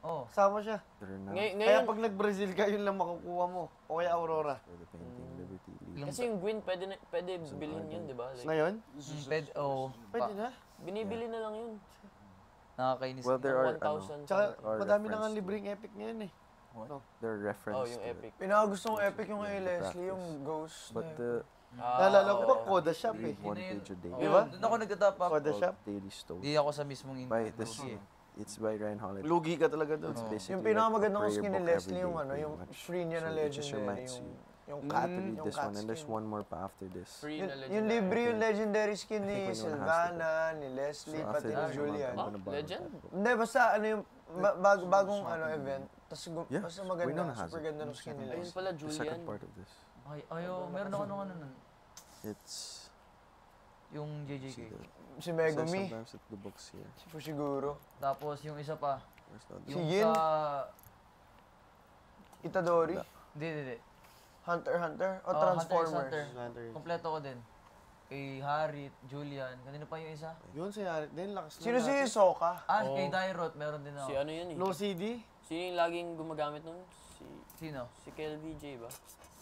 Oh. Sama siya. Kaya Ngayon, pag nag-Brazil ka, yun lang makukuha mo. O kaya Aurora. kasi yung Gwyn, pwede bilhin yun, di ba? Like, Ngayon? Pwede na. binibili na lang yun. Nakakainis. Well, there are, 1,000. Tsaka or madami na nga reference to- libreng Epic ngayon eh. there are reference Yung to Epic. it. Pinakagusto kong epic yung kay Yeah, Leslie, the yung Ghost. But the Naalala ko pa, Coda Shop eh. read one page a day. Di ba? Doon ako nagtatap up. Coda Shop. Daily Stoic. Di ako sa mismong By this, it's by Ryan Holiday. Lugi ka talaga doon. It's basically Yung like pinakamagandang a prayer skin ni book Leslie, every yung day, ano, pretty yung much. free niya na So it just legendary, reminds yung you. yung You cat, have to read yung this cat one, and there's skin. one more pa after this. Free na Yung libre yung legendary skin ni I think anyone has Sylvana, ni Leslie, So pati after ni this one, Julian. I'm gonna buy Legend? that book. Hindi, basta ano yung bagong ano event. Tapos Yeah, basta Winona maganda, has super it. ganda ng skin ni Ayun Leslie. pala, The second Julian. part of this. Meron ako nung ano nun. It's Yung see JJK. the Si says Megumi, sometimes that the books here. si Fushiguro, Tapos yung isa pa. Where's the other? Si Yung Yin? sa... Itadori, Hindi. Hunter x Hunter, o Oh, Transformers. Hunter. Kompleto ko din. Kay Harit, Julian. Kanino pa yung isa? Yun si Harit din, lakas na Sino si natin. Hisoka? Kay Dairot, meron din ako. Si ano yun eh. No CD? Sino yung laging gumagamit nun? Sino? Si KLVJ ba?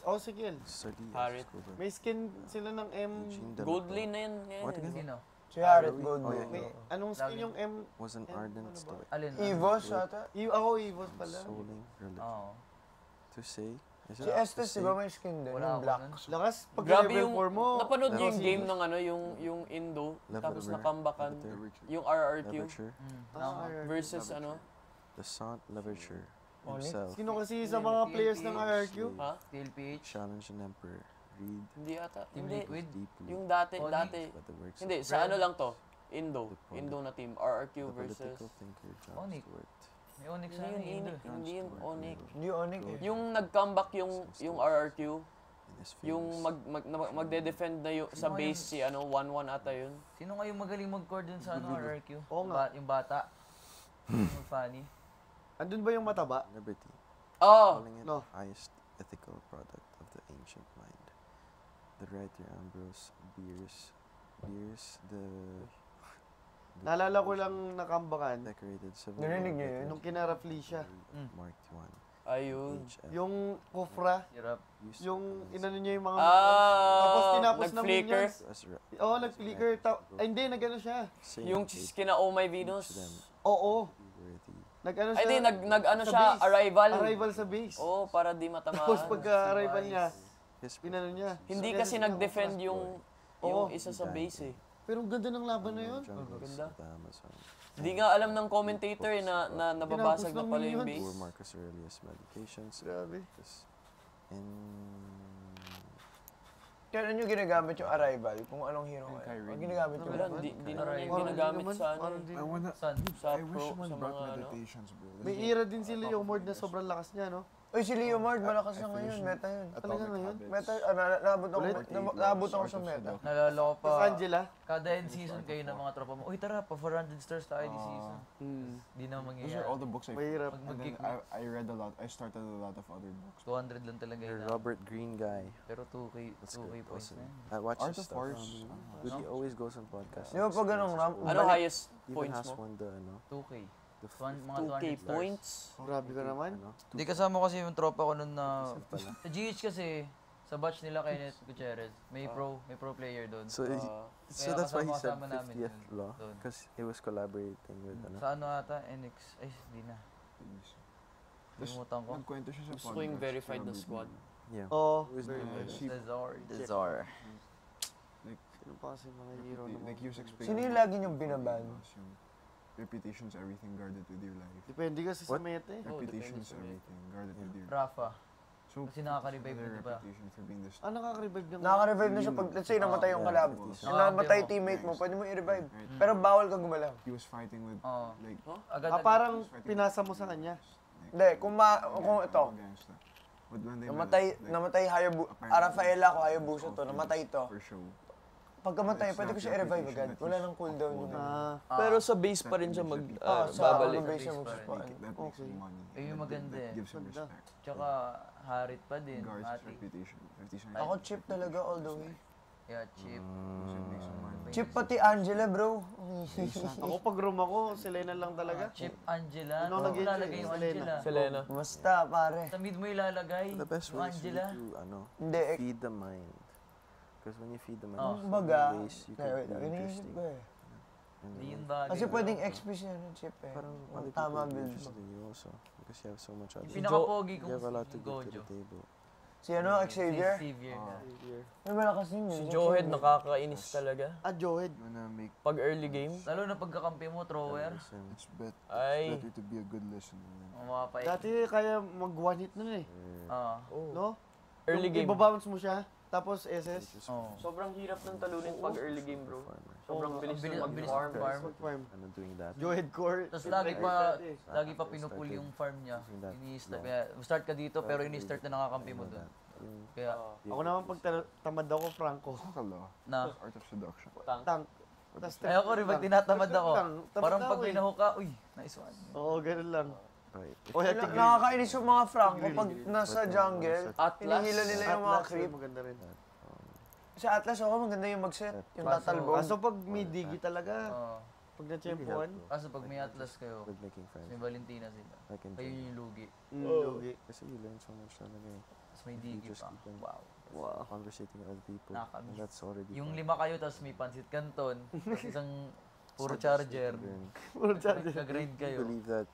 Oh, sige. Study. Harit. May skin sila ng M. Gold lane na yun ngayon. What again? Sino? Si Harit Oh, Goldblum. yeah. May anong skin Lagi. yung M? Was an ardent ano ba? stoic. Alin? Evos ata? Ako, Evos pala. Souling religion. Oo. To say. Is Si it Estes, to di say ba may skin din? Wala Yung ako black. nun. Lakas, pag Grabe level yung, 4 mo. napanood niyo yung Level game ng ano, yung Indo, Level tapos over. nakambakan, Level yung RRQ Leverture. versus ano, The Sant Leverture Onyx? himself Sino kasi sa mga players ng RRQ? ha? TLPH. challenged an emperor. Read Hindi ata, Team hindi. Liquid. deeply Yung dati, Onyx. by the works Hindi, of sa ano lang to, Indo na team, RRQ the versus, political thinker John Onyx. Stewart. May Onyx hindi na yun, Indo. hindi yun Onyx. Hindi Onyx eh. Yung nag-comeback yung RRQ, In his yung famous magde-defend na yung, sa base si ano, 1-1 ata yun. Sino nga yung magaling mag-core dun sa ano, RRQ? Oo nga. Yung bata. Yung funny. Andun ba yung mataba? liberty, Oh! calling it no. the highest ethical product of the ancient mind. The writer Ambrose Bierce the Naalala ko lang nakambakan. decorated civil Narinig niyo war yun? Nung kinarafli siya. Mark I. Ayun. HF. Yung kufra, Hirap. Used yung inano niya yung mga... Ah! Tapos tinapos ng nag-flicker. minions. Oo, nag-flicker. Ay, hindi, nag-ano siya. Yung kina Oh My Venus. Oo. Nag-ano siya. Ay, di, nag-ano sa siya, base. arrival. Arrival sa base. Oo, para di matamaan. Tapos pagka-arrival niya, His pinano niya. Hindi So, kasi ganun nag-defend siya. yung isa sa base eh. Pero ang ganda ng laban na yun. Ganda. Hindi nga alam ng commentator eh, na nababasag na pala yung Tinapos ng base. Poor Marcus Aurelius medications. Grabe. In Kaya ano yung ginagamit yung Arrival? Kung anong hero ngayon? Ang ginagamit yung Wala, Arrival? di naman yung Parang ginagamit naman, sa ano parang eh. di- I wanna. San? Sa I wish pro, someone sa brought mga ano. meditations, bro. May era din si Leo Mord na sobrang lakas niya, no? Uy, si Leo Mord, malakas na ngayon. Meta yun. Talaga ngayon? Meta, naabot ako sa meta. Nalala ko pa. Tapos Angela. Kada end season kayo ng mga tropa mo. Uy, tara, pa 400 stars tayo this season. Di na Those mangyayari. are all the books I Mahirap. And then I read a lot. I started a lot of other books. 200 lang talaga the yun. Robert Greene guy. Pero 2K, That's 2K good. points Also, na yun. I watch Art his of stuff. Wars. Dude, he always goes on podcasts. Di ba pag ganong ramp? Ano highest Even points has mo? one the ano. 2K. The Mga 2K 200 stars. points? Grabe ka naman. ano. Hindi kasama kasi yung tropa ko nun na... pala. Sa GH kasi, sa batch nila Kenneth Gutierrez, may pro player doon. So, so Kaya that's why he said kasama namin 50th yun law. doon. Because he was collaborating with ano. Sa ano ata, NX, ay hindi na. Limutan ko. Nagkwento siya sa Gusto ko yung verified na squad. Yeah. Oo. He was Very doing nice. it. Dezar. Sino pa kasi mga hero na Like he was explaining. Sino yung lagi niyong binaban? Yung reputation's everything guarded with your life. Depende kasi sa What? meta eh. Oh, Reputation's depende sa everything guarded with your life. Rafa. So, Kasi nakaka-revive another mo, di ba? reputation for being this. Ah, nakaka-revive ng... Nakaka-revive na siya pag, let's say, namatay yung kalaban. Namatay teammate mo, pwede mo i-revive. Pero bawal ka gumalaw. He was fighting with Oo. like. Agad Ah, parang pinasa mo sa kanya. Hindi, kung ito, Gangsta. But when they namatay Rafaela ko, Hayabusa to, namatay to. for show. Pagkamatay, pwede ko siya i-revive agad. Wala nang cooldown yung Pero sa base pa rin siya sa babalik. base siya Base pa mag-spawn. That makes him money. Eh, yung maganda eh. That gives him respect. Tsaka Harit pa din, Guards his Mati. reputation. Ako chip talaga all the way. Yeah, Chip. Kasi make some money. Chip pati Angela, bro. Ako pag room ako, si Lena lang talaga. Chip, Angela. Ano Ano nag-enjoy? lalagay yung Selena. Angela? Selena. Basta, pare. Sa mid mo ilalagay The best yung way is Angela. really to, Hindi, feed the mind. Because when you feed the mind, Oh. in Baga, ways you can wait, be iniisip interesting. ko eh. in the Hindi yun world. bagay. Kasi pwedeng XP siya ng Chip eh. Parang Kung other tama people will be build mo. interested in you also. Because you have so much other. Yung pinaka-pogi You kong have a lot to si give to Gojo. the table. Si ano, Xavier? Xavier. May malakas din Si yun. Johed nakakainis talaga. Johed. You wanna make, Pag early game, Lalo na pagkakampi mo, thrower. Listen, it's ay, better to be a good listener. Ang mga pa Dati kaya mag one hit nun eh. Ah. No? early game. Ibabounce mo siya, tapos SS. just Oh. Sobrang hirap ng talunin pag early game, bro. farmer. Sobrang Oo, bilis ang ng bilis mag-farm. mag-farm. Farm. And I'm doing that. Johed Core. Tapos lagi pa I pinupul started yung farm niya. using that Ini-start, long. kaya start ka dito pero But ini-start really, na nakakampi you mo know dun. that. Yung Kaya Ako naman pag tamad ako, Franco. Sakala. na, Art of seduction. Tank. Tas ayoko rin pag tinatamad ako. Tamad Parang ako pag eh. may nahuka, uy, nice one. Oo, ganun lang. right. O hati green. Nakakainis yung mga Franco pag nasa jungle. Atlas. Hinihila nila yung mga Atlas, creep. maganda rin. Sa Atlas, ako maganda yung mag-set. Yung Kaso- tatalbo. Kaso pag may digi talaga, Oo. pag na-champuan, Kaso pag may Atlas kayo, With making friends. may Valentina sila. Like in Kayo general. yung lugi. lugi. Kasi you learn so much talaga eh. Tapos may You digi just pa. keep on Wow. conversating with other people. Nakakamiss. And that's already Yung fun. 5 kayo, tapos may pansit canton, tapos isang puro charger. Then Puro charger. Nag-grind you kayo. believe that